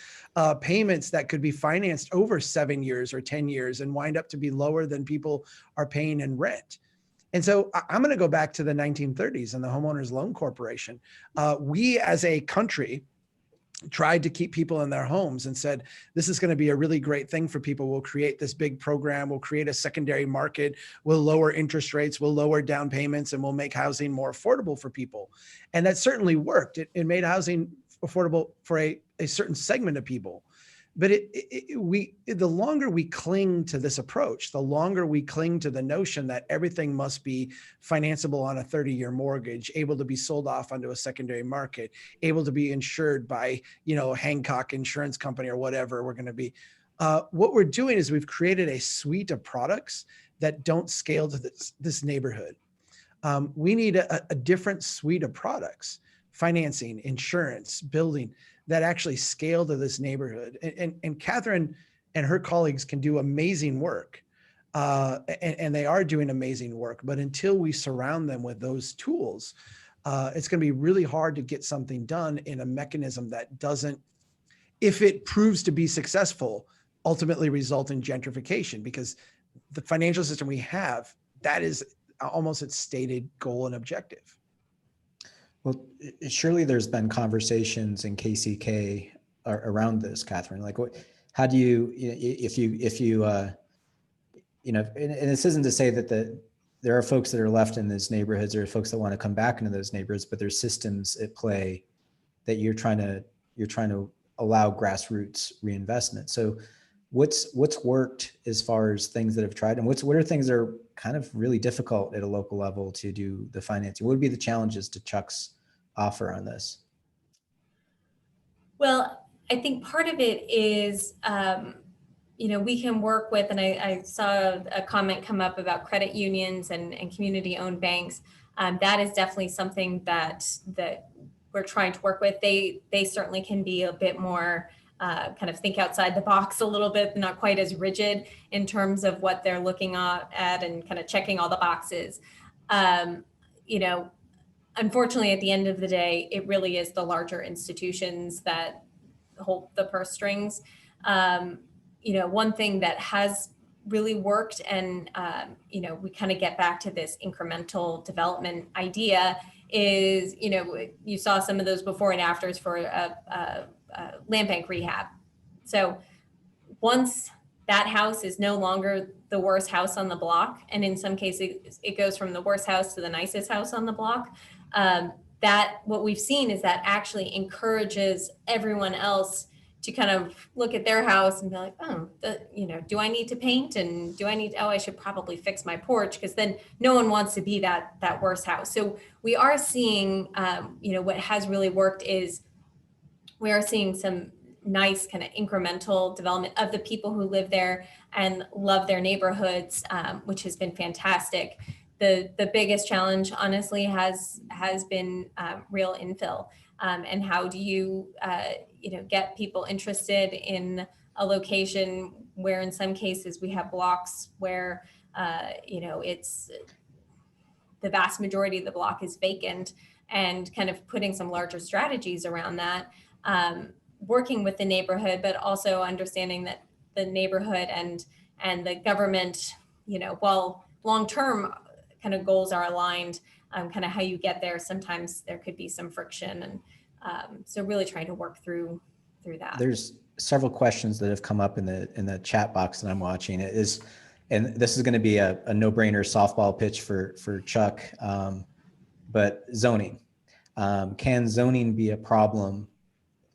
payments that could be financed over 7 years or 10 years and wind up to be lower than people are paying in rent. And so I'm going to go back to the 1930s and the Homeowners Loan Corporation. We as a country tried to keep people in their homes and said, this is going to be a really great thing for people. We'll create this big program. We'll create a secondary market. We'll lower interest rates. We'll lower down payments, and we'll make housing more affordable for people. And that certainly worked. It made housing affordable for a certain segment of people. But the longer we cling to this approach, the longer we cling to the notion that everything must be financeable on a 30-year mortgage, able to be sold off onto a secondary market, able to be insured by, Hancock Insurance Company or whatever we're going to be. What we're doing is we've created a suite of products that don't scale to this neighborhood. We need a different suite of products: financing, insurance, building, that actually scale to this neighborhood. And Catherine and her colleagues can do amazing work. And they are doing amazing work. But until we surround them with those tools, it's going to be really hard to get something done in a mechanism that doesn't, if it proves to be successful, ultimately result in gentrification, because the financial system we have, that is almost its stated goal and objective. Well, surely there's been conversations in KCK around this, Catherine. Like, how do you, if you, and this isn't to say that there are folks that are left in those neighborhoods, there are folks that want to come back into those neighborhoods, but there's systems at play that you're trying to allow grassroots reinvestment. So what's worked as far as things that have tried, and what are things that are kind of really difficult at a local level to do the financing? What would be the challenges to Chuck's offer on this? Well, I think part of it is, we can work with, and I saw a comment come up about credit unions and community-owned banks. That is definitely something that we're trying to work with. They certainly can be a bit more kind of think outside the box a little bit, not quite as rigid in terms of what they're looking at and kind of checking all the boxes. Unfortunately, at the end of the day, it really is the larger institutions that hold the purse strings. One thing that has really worked, and we kind of get back to this incremental development idea, is, you saw some of those before and afters for land bank rehab. So once that house is no longer the worst house on the block, and in some cases it goes from the worst house to the nicest house on the block, that what we've seen is that actually encourages everyone else to kind of look at their house and be like, oh, do I need to paint? And I should probably fix my porch, because then no one wants to be that worst house. So we are seeing, what has really worked is we are seeing some nice kind of incremental development of the people who live there and love their neighborhoods, which has been fantastic. The biggest challenge, honestly, has been real infill, and how do you get people interested in a location where, in some cases, we have blocks where it's the vast majority of the block is vacant, and kind of putting some larger strategies around that, working with the neighborhood, but also understanding that the neighborhood and the government, while long-term kind of goals are aligned, kind of how you get there, sometimes there could be some friction. And so really trying to work through that. There's several questions that have come up in the chat box that I'm watching. And this is going to be a no-brainer softball pitch for Chuck, but zoning. Can zoning be a problem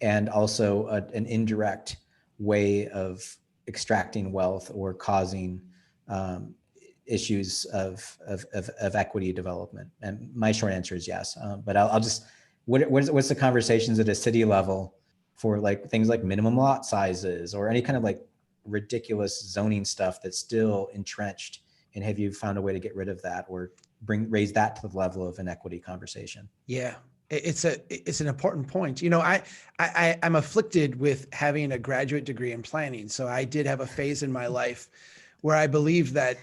and also an indirect way of extracting wealth or causing issues of equity development? And my short answer is yes. But I'll just, what's the conversations at a city level for like things like minimum lot sizes or any kind of like ridiculous zoning stuff that's still entrenched? And have you found a way to get rid of that or raise that to the level of an equity conversation? Yeah, it's an important point. I'm afflicted with having a graduate degree in planning. So I did have a phase in my life where I believed that,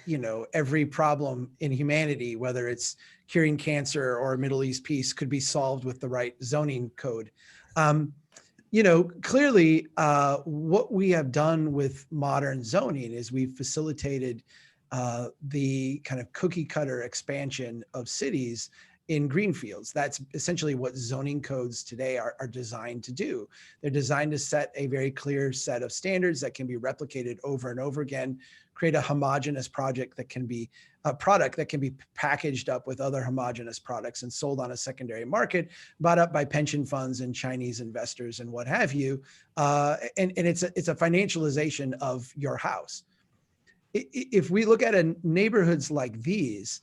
every problem in humanity, whether it's curing cancer or Middle East peace, could be solved with the right zoning code. Clearly, what we have done with modern zoning is we've facilitated the kind of cookie cutter expansion of cities in greenfields. That's essentially what zoning codes today are designed to do. They're designed to set a very clear set of standards that can be replicated over and over again, create a homogeneous product that can be packaged up with other homogeneous products and sold on a secondary market, bought up by pension funds and Chinese investors and what have you. And it's a financialization of your house. If we look at neighborhoods like these,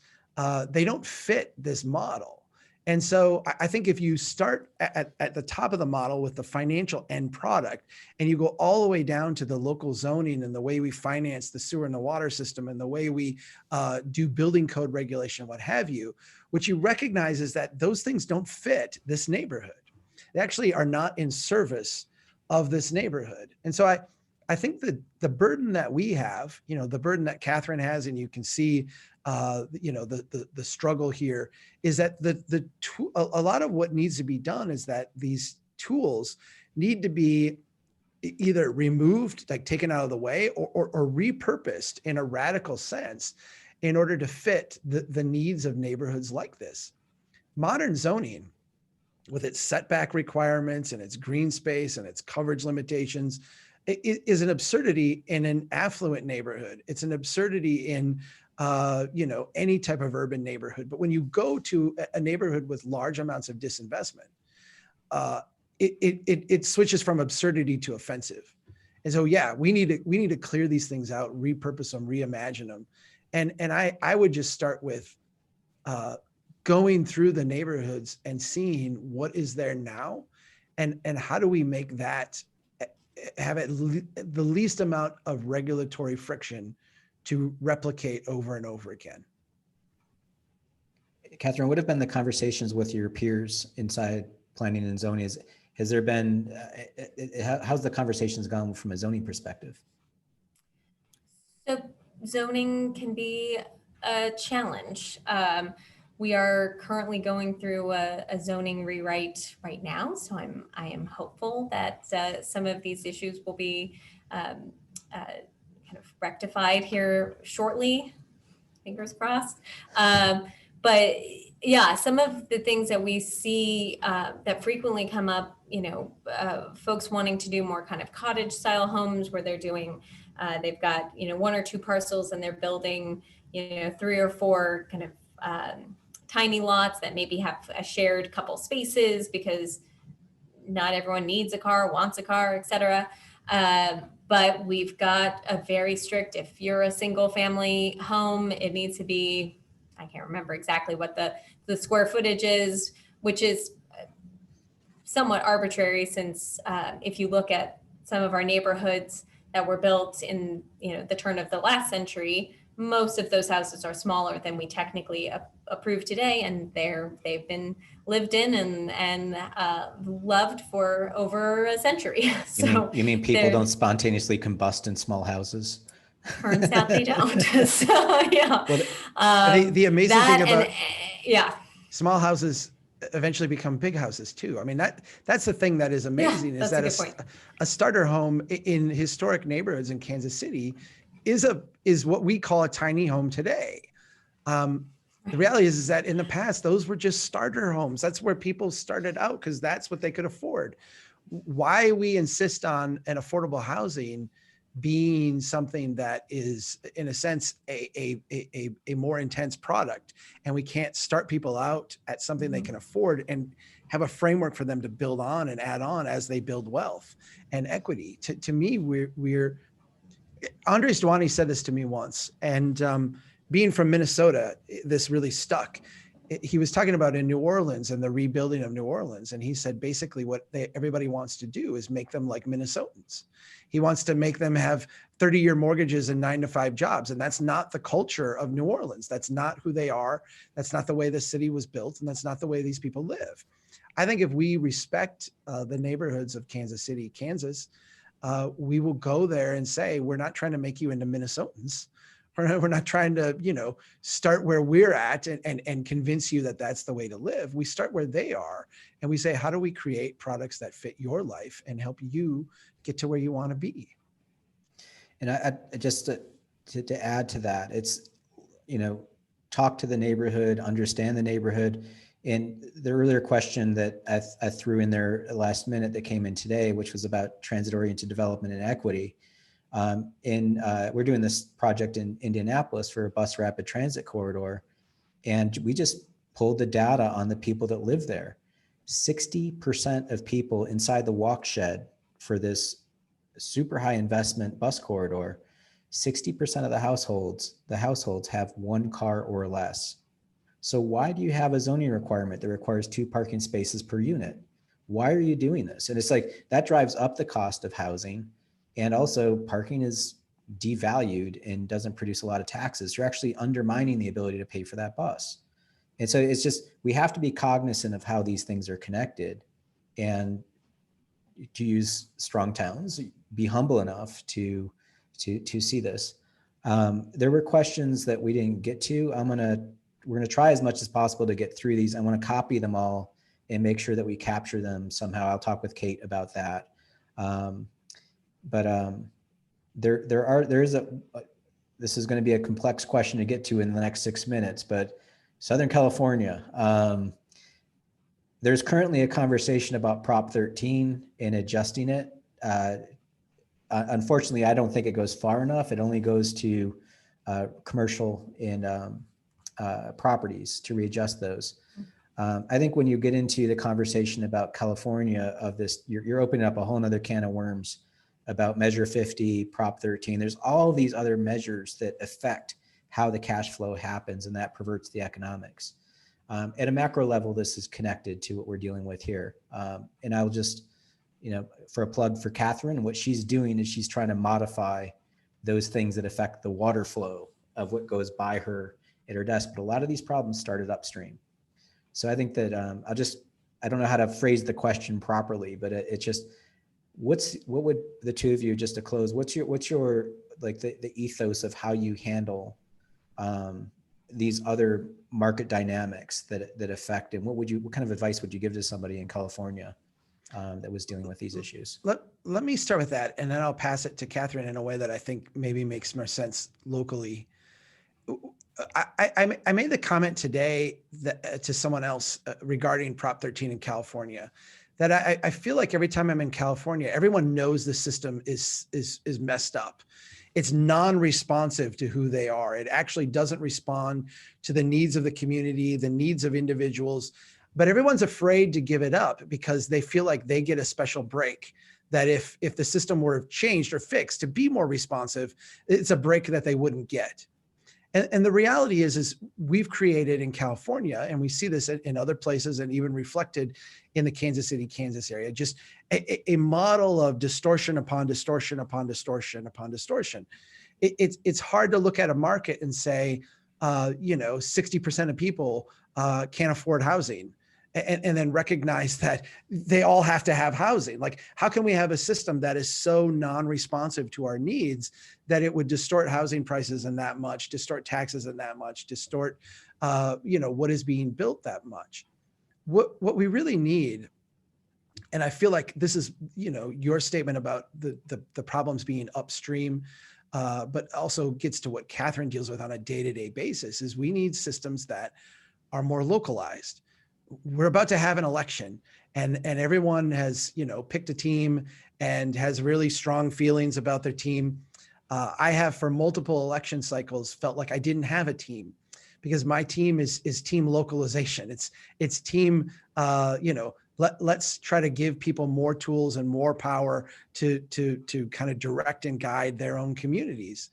they don't fit this model. And so I think if you start at the top of the model with the financial end product, and you go all the way down to the local zoning and the way we finance the sewer and the water system and the way we do building code regulation, what have you, what you recognize is that those things don't fit this neighborhood. They actually are not in service of this neighborhood. And so I think that the burden that we have, the burden that Catherine has, and you can see, the struggle here is that a lot of what needs to be done is that these tools need to be either removed, like taken out of the way, or repurposed in a radical sense in order to fit the needs of neighborhoods like this. Modern zoning, with its setback requirements and its green space and its coverage limitations, is an absurdity in an affluent neighborhood. It's an absurdity in any type of urban neighborhood. But when you go to a neighborhood with large amounts of disinvestment, it switches from absurdity to offensive. And so, yeah, we need to clear these things out, repurpose them, reimagine them. And I would just start with going through the neighborhoods and seeing what is there now, and how do we make that have the least amount of regulatory friction to replicate over and over again. Catherine, what have been the conversations with your peers inside planning and zoning? Has there been, how's the conversations gone from a zoning perspective? So zoning can be a challenge. We are currently going through a zoning rewrite right now, so I am hopeful that some of these issues will be kind of rectified here shortly. Fingers crossed. But Yeah, some of the things that we see that frequently come up, folks wanting to do more kind of cottage style homes where they're doing, they've got, one or two parcels and they're building, three or four kind of tiny lots that maybe have a shared couple spaces because not everyone needs a car, wants a car, et cetera. But we've got a very strict, if you're a single family home, it needs to be, I can't remember exactly what the square footage is, which is somewhat arbitrary since if you look at some of our neighborhoods that were built in the turn of the last century, most of those houses are smaller than we technically approve today, and they've been lived in and loved for over a century. So You mean people don't spontaneously combust in small houses? turns out they don't. So yeah, Well, the amazing thing about yeah, small houses eventually become big houses too. I mean, that's the thing that is amazing, is that a starter home in historic neighborhoods in Kansas City is what we call a tiny home today. The reality is that in the past, those were just starter homes. That's where people started out because that's what they could afford. Why we insist on an affordable housing being something that is, in a sense, a more intense product, and we can't start people out at something they can afford and have a framework for them to build on and add on as they build wealth and equity. To me, we're Andres Duani said this to me once, and being from Minnesota, this really stuck. He was talking about in New Orleans and the rebuilding of New Orleans. And he said, basically what everybody wants to do is make them like Minnesotans. He wants to make them have 30-year mortgages and 9-to-5 jobs. And that's not the culture of New Orleans. That's not who they are. That's not the way the city was built. And that's not the way these people live. I think if we respect the neighborhoods of Kansas City, Kansas, we will go there and say, we're not trying to make you into Minnesotans. We're not trying to, start where we're at and convince you that that's the way to live. We start where they are and we say, how do we create products that fit your life and help you get to where you want to be? And I just to add to that, it's, talk to the neighborhood, understand the neighborhood. And the earlier question that I threw in there last minute that came in today, which was about transit-oriented development and equity. We're doing this project in Indianapolis for a bus rapid transit corridor. And we just pulled the data on the people that live there. 60% of people inside the walk shed for this super high investment bus corridor, 60% of the households have one car or less. So why do you have a zoning requirement that requires 2 parking spaces per unit? Why are you doing this? And it's like, that drives up the cost of housing. And also parking is devalued and doesn't produce a lot of taxes. You're actually undermining the ability to pay for that bus. And so it's just, we have to be cognizant of how these things are connected, and to use strong towns, be humble enough to see this. There were questions that we didn't get to. We're gonna try as much as possible to get through these. I want to copy them all and make sure that we capture them somehow. I'll talk with Kate about that. This is going to be a complex question to get to in the next 6 minutes, but Southern California, there's currently a conversation about Prop 13 and adjusting it. Unfortunately, I don't think it goes far enough. It only goes to commercial and properties to readjust those. I think when you get into the conversation about California of this, you're opening up a whole nother can of worms about Measure 50, Prop 13. There's all these other measures that affect how the cash flow happens, and that perverts the economics. At a macro level, this is connected to what we're dealing with here. And I'll just, for a plug for Catherine, what she's doing is she's trying to modify those things that affect the water flow of what goes by her at her desk. But a lot of these problems started upstream. So I think that I don't know how to phrase the question properly, but it's just, what would the two of you, just to close, what's your like the ethos of how you handle these other market dynamics that affect, and what kind of advice would you give to somebody in California that was dealing with these issues? Let me start with that, and then I'll pass it to Catherine in a way that I think maybe makes more sense locally. I made the comment today that, to someone else regarding Prop 13 in California, that I feel like every time I'm in California, everyone knows the system is messed up. It's non-responsive to who they are. It actually doesn't respond to the needs of the community, the needs of individuals, but everyone's afraid to give it up because they feel like they get a special break. That if the system were changed or fixed to be more responsive, it's a break that they wouldn't get. And the reality is we've created in California, and we see this in other places and even reflected in the Kansas City, Kansas area, just a model of distortion upon distortion upon distortion upon distortion. It's hard to look at a market and say, 60% of people can't afford housing. And then recognize that they all have to have housing. Like, how can we have a system that is so non-responsive to our needs that it would distort housing prices in that much, distort taxes in that much, distort, what is being built that much? What we really need, and I feel like this is, your statement about the problems being upstream, but also gets to what Catherine deals with on a day-to-day basis, is we need systems that are more localized. We're about to have an election, and everyone has, picked a team and has really strong feelings about their team. I have, for multiple election cycles, felt like I didn't have a team, because my team is team localization. It's team, let's try to give people more tools and more power to kind of direct and guide their own communities.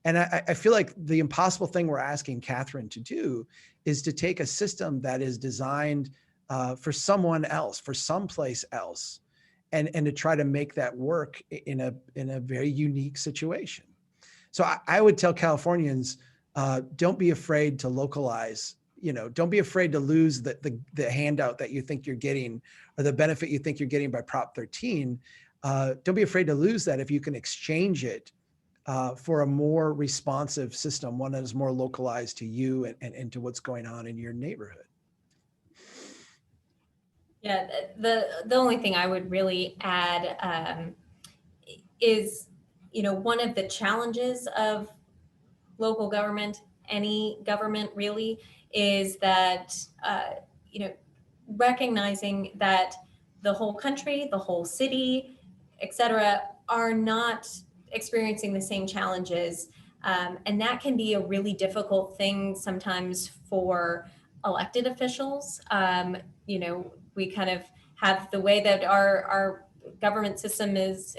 And I feel like the impossible thing we're asking Catherine to do is to take a system that is designed for someone else, for someplace else, and to try to make that work in a very unique situation. So I would tell Californians, don't be afraid to localize. Don't be afraid to lose the handout that you think you're getting, or the benefit you think you're getting by Prop 13. Don't be afraid to lose that if you can exchange it for a more responsive system, one that is more localized to you and to what's going on in your neighborhood. Yeah, the only thing I would really add is, one of the challenges of local government, any government really, is that, recognizing that the whole country, the whole city, et cetera, are not experiencing the same challenges. And that can be a really difficult thing sometimes for elected officials. We kind of have the way that our government system is,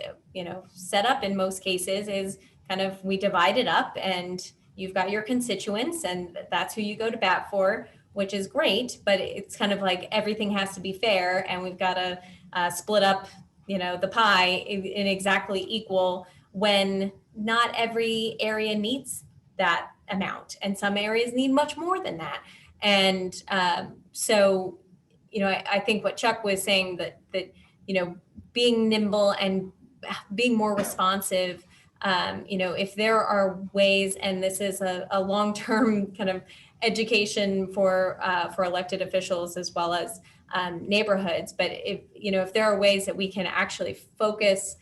set up in most cases is kind of, we divide it up and you've got your constituents and that's who you go to bat for, which is great, but it's kind of like everything has to be fair and we've got to split up, the pie in exactly equal, when not every area needs that amount and some areas need much more than that. And so, I think what Chuck was saying, that being nimble and being more responsive, if there are ways, and this is a long-term kind of education for elected officials as well as neighborhoods, but if there are ways that we can actually focus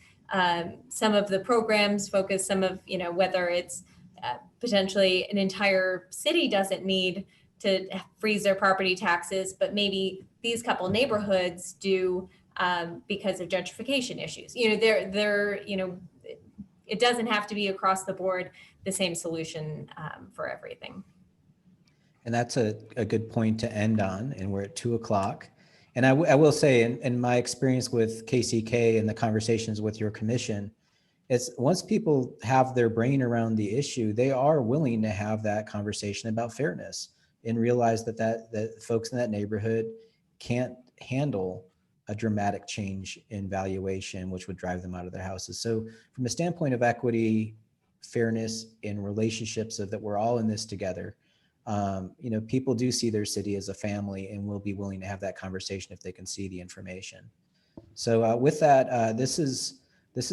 some of the programs, focus some of, whether it's potentially an entire city doesn't need to freeze their property taxes, but maybe these couple neighborhoods do, because of gentrification issues. It doesn't have to be across the board the same solution for everything. And that's a good point to end on, and we're at 2:00. And I will say, in my experience with KCK and the conversations with your commission, it's once people have their brain around the issue, they are willing to have that conversation about fairness and realize that folks in that neighborhood can't handle a dramatic change in valuation, which would drive them out of their houses. So from a standpoint of equity, fairness, and relationships of that we're all in this together, people do see their city as a family and will be willing to have that conversation if they can see the information. So with that, this is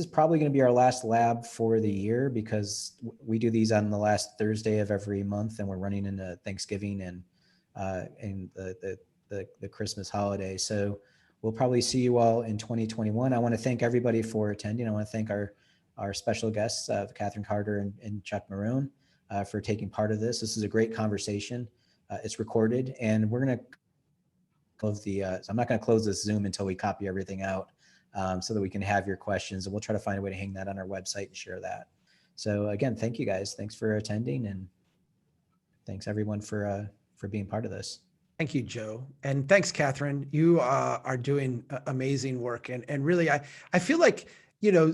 probably going to be our last lab for the year, because we do these on the last Thursday of every month, and we're running into Thanksgiving and the Christmas holiday. So we'll probably see you all in 2021. I want to thank everybody for attending. I want to thank our special guests, Catherine Carter and Chuck Maroon. for taking part of this. This is a great conversation. It's recorded, and we're going to close the, so I'm not going to close this Zoom until we copy everything out, so that we can have your questions, and we'll try to find a way to hang that on our website and share that. So again, thank you guys. Thanks for attending, and thanks everyone for being part of this. Thank you, Joe. And thanks, Catherine. You are doing amazing work. And really, I feel like,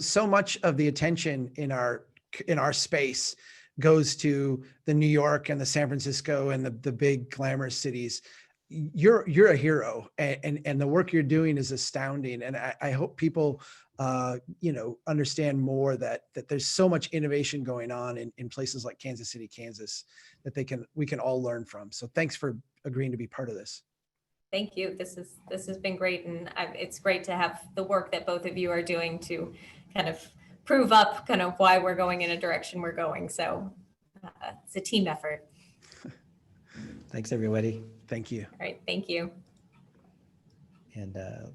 so much of the attention in our space goes to the New York and the San Francisco and the big glamorous cities. You're a hero, and the work you're doing is astounding. And I hope people, understand more that there's so much innovation going on in places like Kansas City, Kansas, that we can all learn from. So thanks for agreeing to be part of this. Thank you. This has been great, and it's great to have the work that both of you are doing to kind of prove up kind of why we're going in a direction we're going. So it's a team effort. Thanks, everybody. Thank you. All right. Thank you. And let's